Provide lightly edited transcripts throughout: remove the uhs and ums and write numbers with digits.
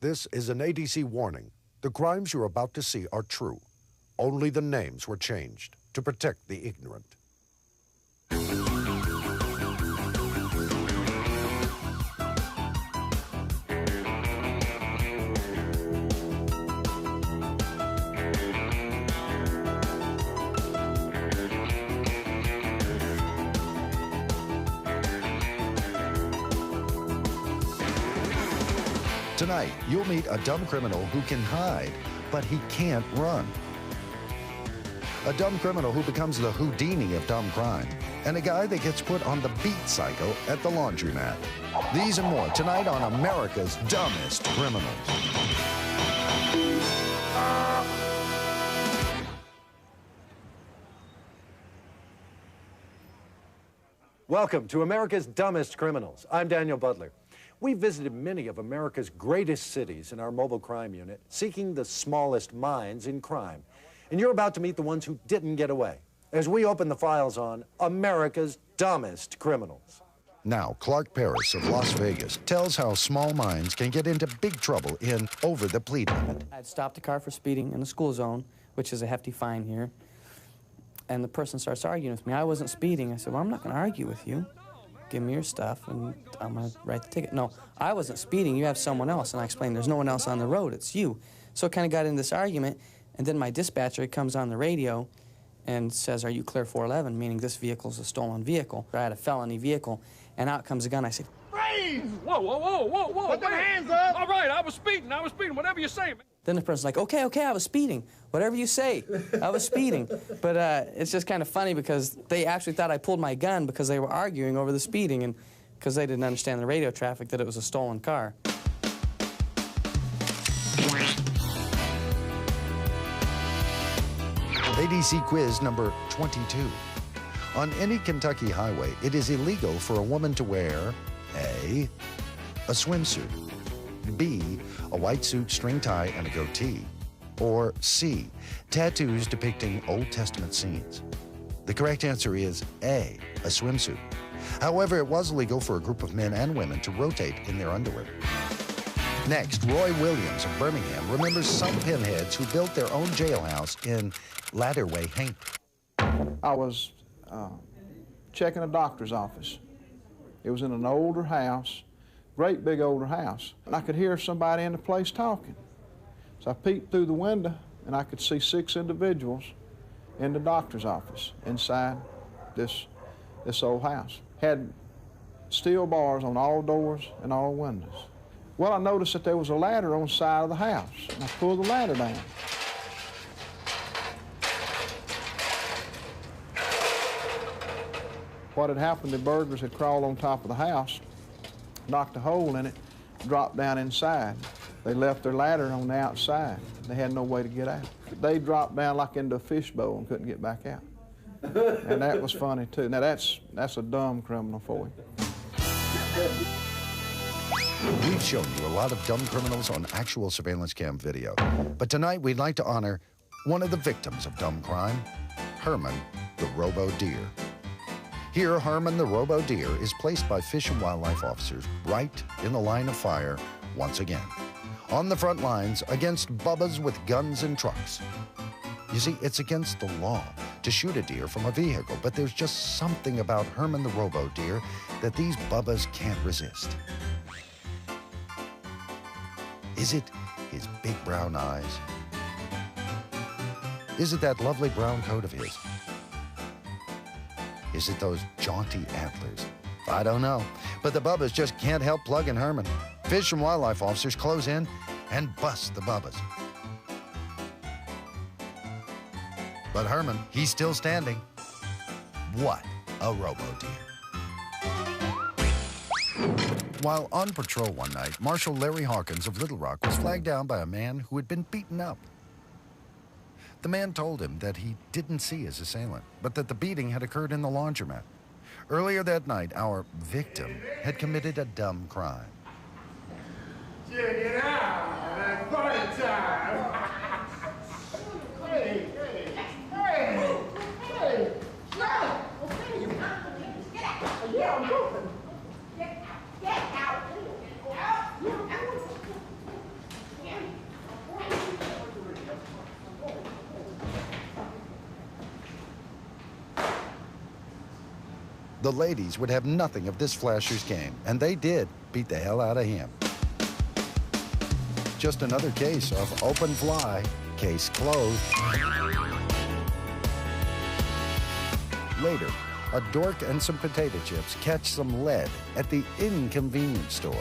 This is an ADC warning. The crimes you're about to see are true. Only the names were changed to protect the ignorant. Tonight, you'll meet a dumb criminal who can hide, but he can't run. A dumb criminal who becomes the Houdini of dumb crime, and a guy that gets put on the beat cycle at the laundromat. These and more tonight on America's Dumbest Criminals. Welcome to America's Dumbest Criminals. I'm Daniel Butler. We visited many of America's greatest cities in our mobile crime unit, seeking the smallest minds in crime. And you're about to meet the ones who didn't get away, as we open the files on America's Dumbest Criminals. Now, Clark Paris of Las Vegas tells how small minds can get into big trouble in over the speed limit. I'd stopped a car for speeding in the school zone, which is a hefty fine here. And the person starts arguing with me. I wasn't speeding. I said, well, I'm not going to argue with you. Give me your stuff, and I'm going to write the ticket. No, I wasn't speeding. You have someone else. And I explained, there's no one else on the road. It's you. So it kind of got into this argument. And then my dispatcher comes on the radio and says, are you clear 411, meaning this vehicle's a stolen vehicle. I had a felony vehicle, and out comes a gun. I said, freeze! Whoa, whoa, whoa, whoa, whoa. Put them hands up! All right, I was speeding, whatever you say, man. Then the person's like, okay, I was speeding. Whatever you say, I was speeding. But it's just kind of funny because they actually thought I pulled my gun because they were arguing over the speeding and because they didn't understand the radio traffic that it was a stolen car. ADC quiz number 22. On any Kentucky highway, it is illegal for a woman to wear A, swimsuit, B, a white suit, string tie, and a goatee, or C, tattoos depicting Old Testament scenes. The correct answer is A, a swimsuit. However, it was legal for a group of men and women to rotate in their underwear. Next, Roy Williams of Birmingham remembers some pinheads who built their own jailhouse in ladder-way Haint. I was checking a doctor's office. It was in an older house, great big older house. And I could hear somebody in the place talking. So I peeked through the window and I could see 6 individuals in the doctor's office inside this old house. Had steel bars on all doors and all windows. Well, I noticed that there was a ladder on the side of the house, and I pulled the ladder down. What had happened, the burglars had crawled on top of the house, knocked a hole in it, dropped down inside. They left their ladder on the outside. They had no way to get out. They dropped down like into a fishbowl and couldn't get back out. And that was funny, too. Now, that's a dumb criminal for you. We've shown you a lot of dumb criminals on actual surveillance cam video. But tonight, we'd like to honor one of the victims of dumb crime, Herman, the Robo deer. Here, Herman, the Robo deer, is placed by Fish and Wildlife officers right in the line of fire once again. On the front lines against bubbas with guns and trucks. You see, it's against the law to shoot a deer from a vehicle, but there's just something about Herman the Robo deer that these bubbas can't resist. Is it his big brown eyes? Is it that lovely brown coat of his? Is it those jaunty antlers? I don't know, but the bubbas just can't help plugging Herman. Fish and Wildlife officers close in and bust the bubbas. But Herman, he's still standing. What a Robo deer. While on patrol one night, Marshal Larry Hawkins of Little Rock was flagged down by a man who had been beaten up. The man told him that he didn't see his assailant, but that the beating had occurred in the laundromat. Earlier that night, our victim had committed a dumb crime. Check it out, it's party time. Hey, stop! Okay, get out. Yeah, I'm moving. Get out. The ladies would have nothing of this flasher's game, and they did beat the hell out of him. Just another case of open fly, case closed. Later, a dork and some potato chips catch some lead at the inconvenience store.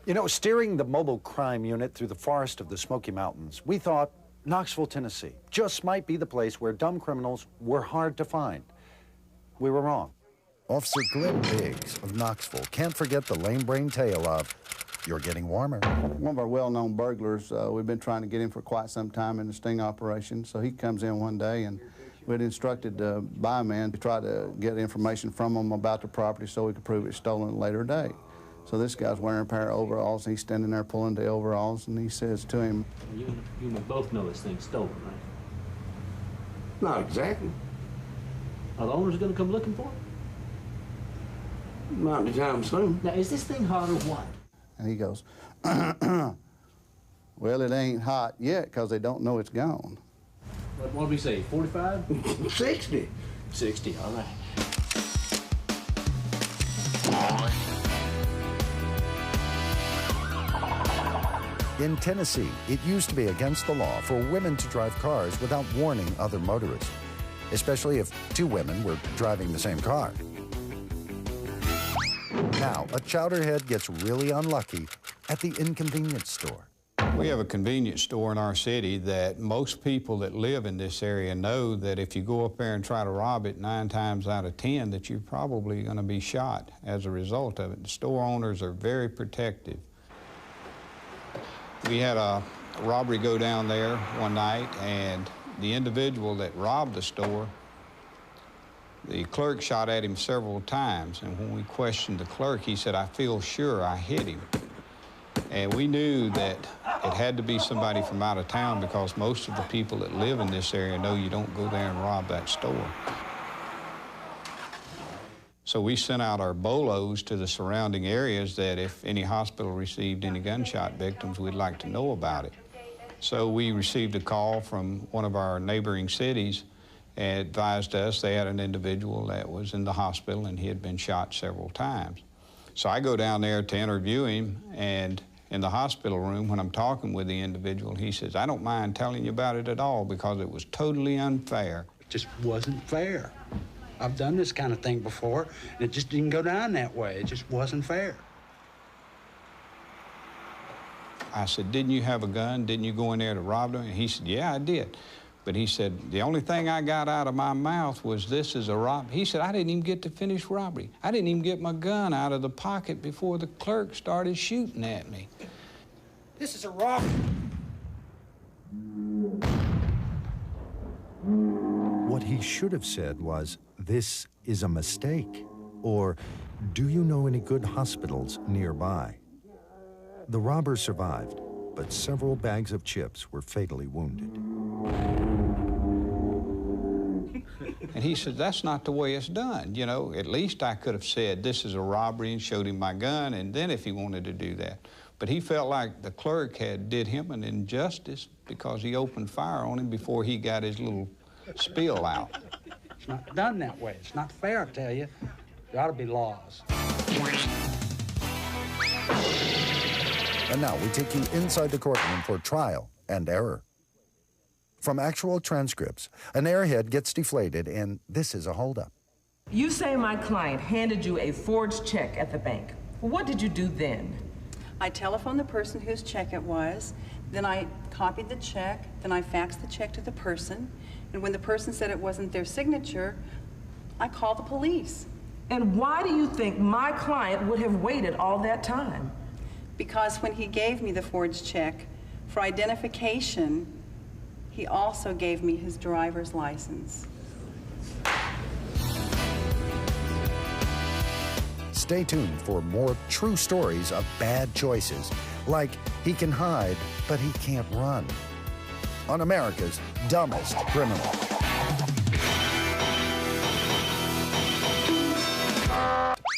You know, steering the mobile crime unit through the forest of the Smoky Mountains, we thought Knoxville, Tennessee just might be the place where dumb criminals were hard to find. We were wrong. Officer Glenn Briggs of Knoxville can't forget the lame-brain tale of, "You're getting warmer." One of our well-known burglars, we've been trying to get him for quite some time in the sting operation, so he comes in one day and we'd instructed the buyman to try to get information from him about the property so we could prove it's stolen at a later date. So this guy's wearing a pair of overalls, and he's standing there pulling the overalls, and he says to him, You both know this thing's stolen, right? Not exactly. Are the owners going to come looking for it? Not anytime soon. Now, is this thing hot or what? and he goes, well, it ain't hot yet because they don't know it's gone. What did we say, 45? 60. 60, all right. In Tennessee, it used to be against the law for women to drive cars without warning other motorists, especially if two women were driving the same car. Now, a chowderhead gets really unlucky at the inconvenience store. We have a convenience store in our city that most people that live in this area know that if you go up there and try to rob it, 9 times out of 10 that you're probably going to be shot as a result of it. The store owners are very protective. We had a robbery go down there one night, and the individual that robbed the store, the clerk shot at him several times, and when we questioned the clerk, he said, "I feel sure I hit him." And we knew that it had to be somebody from out of town because most of the people that live in this area know you don't go there and rob that store. So we sent out our bolos to the surrounding areas that if any hospital received any gunshot victims, we'd like to know about it. So we received a call from one of our neighboring cities and advised us they had an individual that was in the hospital and he had been shot several times. So I go down there to interview him, and in the hospital room, when I'm talking with the individual, he says, "I don't mind telling you about it at all because it was totally unfair." It just wasn't fair. I've done this kind of thing before, and it just didn't go down that way. It just wasn't fair. I said, "Didn't you have a gun? Didn't you go in there to rob them?" And he said, "Yeah, I did." But he said, "The only thing I got out of my mouth was this is a rob." He said, "I didn't even get to finish robbery. I didn't even get my gun out of the pocket before the clerk started shooting at me." This is a robbery. What he should have said was, "This is a mistake," or, "Do you know any good hospitals nearby?" The robber survived, but several bags of chips were fatally wounded. And he said, "That's not the way it's done. You know, at least I could have said this is a robbery and showed him my gun, and then if he wanted to do that." But he felt like the clerk had did him an injustice because he opened fire on him before he got his little spill out. It's not done that way. It's not fair, I tell you. There ought to be laws. And now we take you inside the courtroom for trial and error. From actual transcripts, an airhead gets deflated, and this is a holdup. You say my client handed you a forged check at the bank. What did you do then? I telephoned the person whose check it was, then I copied the check, then I faxed the check to the person, and when the person said it wasn't their signature, I called the police. And why do you think my client would have waited all that time? Because when he gave me the forged check for identification, he also gave me his driver's license. Stay tuned for more true stories of bad choices, like he can hide, but he can't run, on America's Dumbest Criminal.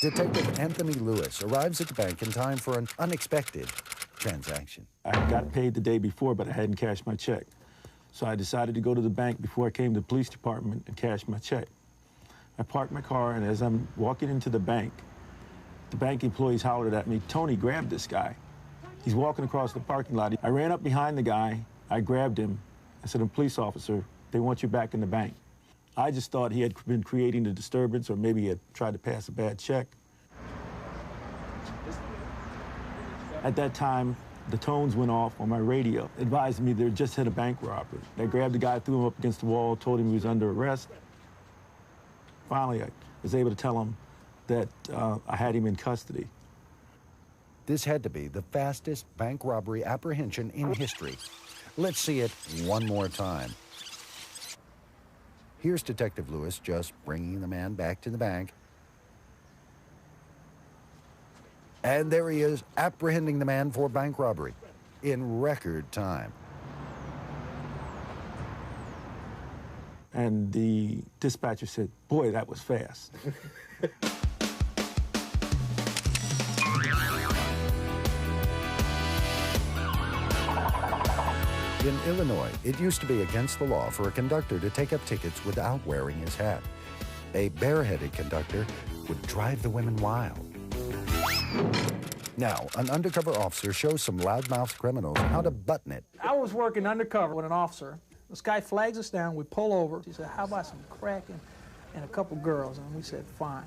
Detective Anthony Lewis arrives at the bank in time for an unexpected transaction. I got paid the day before, but I hadn't cashed my check. So I decided to go to the bank before I came to the police department and cash my check. I parked my car, and as I'm walking into the bank employees hollered at me, "Tony, grab this guy. He's walking across the parking lot." I ran up behind the guy. I grabbed him. I said, "I'm a police officer. They want you back in the bank." I just thought he had been creating a disturbance, or maybe he had tried to pass a bad check. At that time, the tones went off on my radio, advising me they just hit a bank robbery. They grabbed the guy, threw him up against the wall, told him he was under arrest. Finally, I was able to tell him that I had him in custody. This had to be the fastest bank robbery apprehension in history. Let's see it one more time. Here's Detective Lewis just bringing the man back to the bank. And there he is, apprehending the man for bank robbery in record time. And the dispatcher said, "Boy, that was fast." In Illinois, it used to be against the law for a conductor to take up tickets without wearing his hat. A bareheaded conductor would drive the women wild. Now, an undercover officer shows some loudmouthed criminals how to button it. I was working undercover with an officer. This guy flags us down, we pull over. He said, "How about some crack and a couple girls?" And we said, "Fine."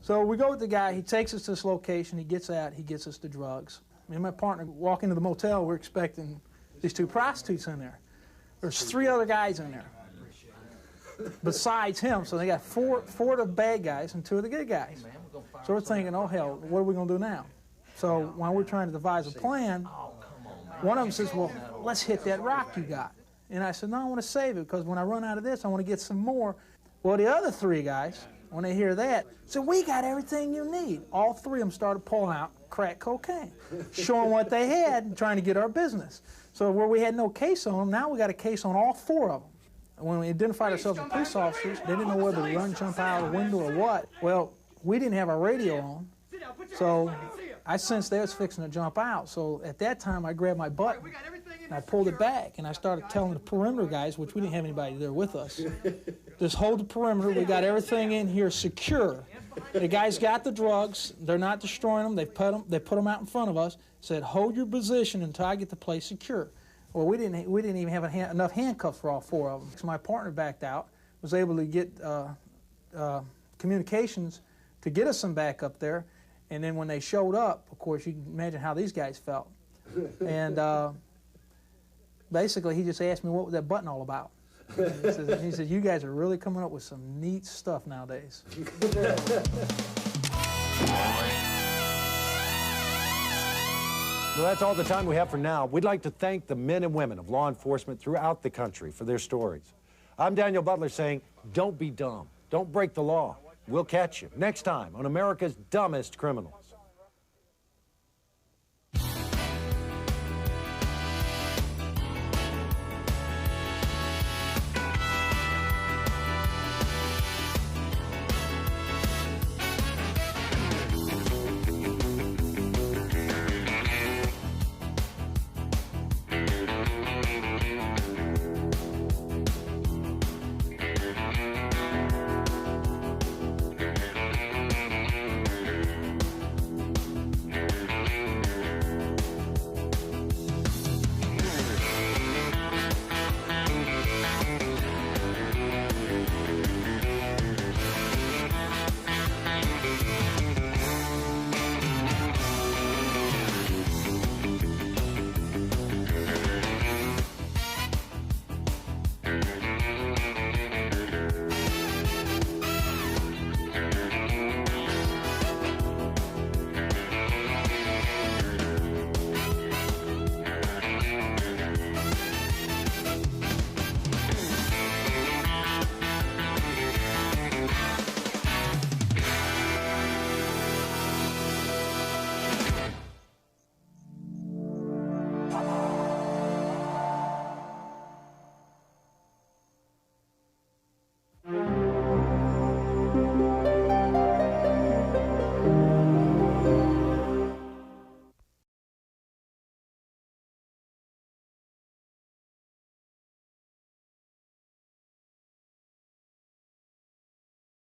So we go with the guy, he takes us to this location, he gets out, he gets us the drugs. Me and my partner walk into the motel, we're expecting these two prostitutes in there. There's 3 other guys in there besides him, so they got four of the bad guys and 2 of the good guys. So we're thinking, oh hell, what are we gonna do now? So while we're trying to devise a plan, one of them says, "Well, let's hit that rock you got." And I said, "No, I want to save it because when I run out of this, I want to get some more." Well, the other 3 guys, when they hear that, said, "We got everything you need." All 3 of them started pulling out crack cocaine, showing what they had and trying to get our business. So where we had no case on them, now we got a case on all 4 of them. And when we identified ourselves as police officers, they didn't know whether to run, jump out of the window or what. Well, we didn't have our radio on, so I sensed they was fixing to jump out. So at that time, I grabbed my button, and I pulled it back, and I started telling the perimeter guys, which we didn't have anybody there with us, just hold the perimeter. We got everything in here secure. The guys got the drugs. They're not destroying them. They put them out in front of us. Said, "Hold your position until I get the place secure." Well, we didn't even have enough handcuffs for all 4 of them. So my partner backed out, was able to get communications to get us some back up there. And then when they showed up, of course, you can imagine how these guys felt. And basically, he just asked me, what was that button all about? He said, "You guys are really coming up with some neat stuff nowadays." Well, that's all the time we have for now. We'd like to thank the men and women of law enforcement throughout the country for their stories. I'm Daniel Butler saying, don't be dumb. Don't break the law. We'll catch you next time on America's Dumbest Criminals.